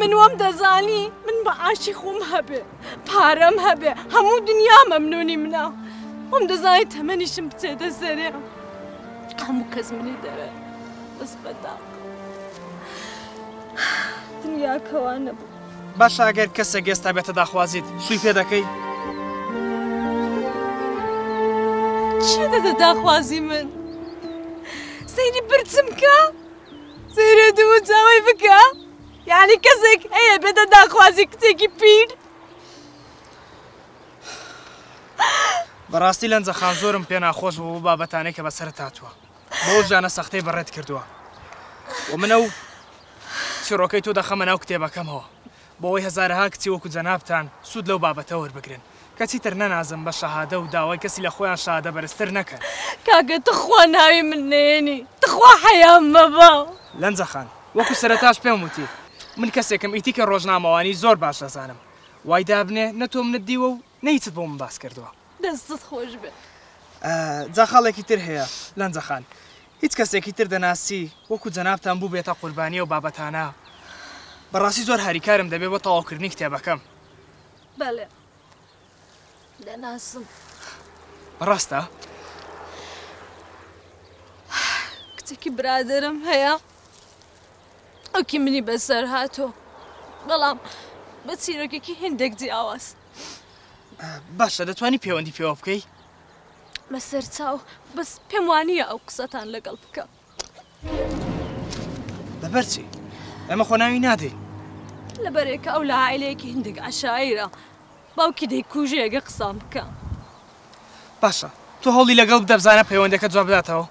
من وام دەزانی من بە عاشی خۆم هەبێ پارەم هەبێ هەموو دنیا مەمنونی منە وام دەزانی تەمەنیشم بچێتە سەرێ هەموو کەس منی دەوێت بەس بەداق دنیا کەوانە بوو. باشە ئەگەر کەسێک ئێستا بێتە داخوازیت شووی پێ دەکەی؟ چی دەدە داخوازی من؟ سەیری برچم بکە؟ سەیرە دوو چاوەی بکە؟ یعنی کەسێک هەیە بێتە داخوازی کچێکی پیر؟ بەڕاستی لەنجە خان زۆرم پێ ناخۆش بوو بۆ بابەتانەی کە بەسەرت هاتووە بۆ ژانە سەختەی بەڕێت کردووە و منە و چیرۆکەی تۆ دەخەمە ناو کتێبەکەمەوە بۆ ئەوەی هەزارەها کچی وەکو جەنابتان سوود لەو بابەتە وەربگرن کەچی تر نەنازم بە شەهادە و داوای کەسی لە خۆیان شەهادە بەرزتر نەکەن. کاگە تخوا ناوی من نێنی تخوا حەیام مەبە. لەنجە خان وەکو سەرەتاش پێم وتی من کەسێکم ئیتی کە ڕۆژنامەوانی زۆر باش دەزانم وای دابنێ نە تۆ منت دیوە و نەیچت بۆ من باس کردووە. دەستت خۆش بێت. جا خاڵێکی تر هەیە لەنجە خان هیچ کەسێکی تر دەناسی وەکو جەنابتان بوو بێتە قوربانی و بابەتانە بەڕاستی زۆر هاریکارم دەبێت بۆ تەواوکردنی کتێبەکەم. بەڵێ دەناسم. ڕاستە؟ کچێکی برادرم هەیە ئەوکی منی بەسەر هاتۆ بەڵام بە چیرۆکێکی هێندێک جیاواز. باشە دەتوانی پەیوەندی پێوە بکەی؟ بەسەر چاو بەس پێم وانییە ئەو قسەتان لەگەڵ بکە. لەبەرچی؟ ئەمە خۆناوی نادەین. لەبەرێکە ئەو لە عائیلەیەکی هێندێک عەشایرە باوکی دەیکوژێ ئەگە قسام بکە. باشە تۆ هەوڵی لەگەڵ بدە بزانە پەیوەندەکە جواب بداتەوە.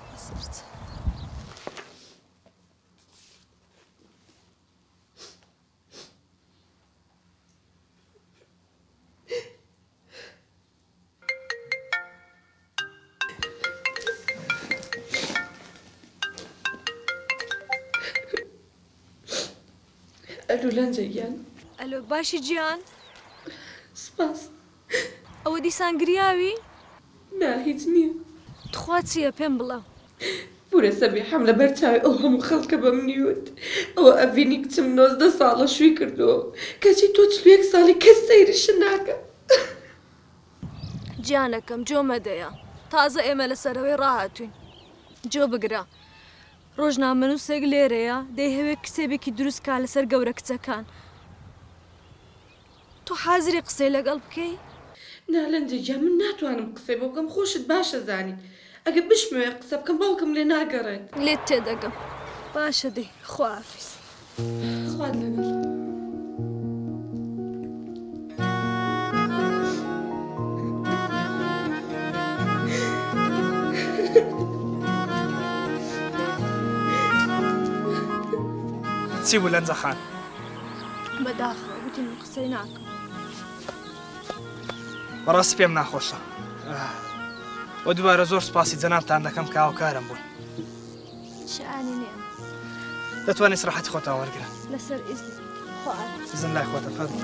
ئەلو لەنجە گیان. ئەلۆ باشی گیان؟ سپاس. ئەوە دیسان گریاوی؟ نا هیچ نییە. تخوا چییە پێم بڵە؟ بورە سەبی حەم لە بەرچاوی ئەو هەموو خەڵکە بە منیوت ئەوە ئەڤینی کچم 19 ساڵە شووی کردووە کەچی تۆ 41 ساڵی کەس سەیریشت ناکە. گیانەکەم جۆ مەدەیە تازە ئێمە لەسەرەوەی ڕاهاتوین جۆ بگرە ڕۆژنامەنووسێک لێرەیە دەیهەوێت کتێبێکی دروستکە لەسەر گەورە کچەکان تۆ حازری قسەی لەگەڵ بکەی؟ نا لەنجە گیان من ناتوانم قسەی بۆ بکەم خۆشت باشە زانیت ئەگە بشمێ قسە بکەم باوکم لێ ناگەڕێت. لێت تێدەگەم باشە دەی خوافیز. خوات لەگەڵ. چی بوو لەنجە خان؟ بەداخەوە گوتی من قسەی ناکەم. بەڕاستی پێم ناخۆشە وە دووبارە زۆر سوپاسی جەنابتان دەکەم کە هاوکارم بوون. شایانی نییە. دەتوانێت ڕاحەتی خۆتان وەرگرە. لەسەر ئیزن ئیزن لای خۆتە فەرموو.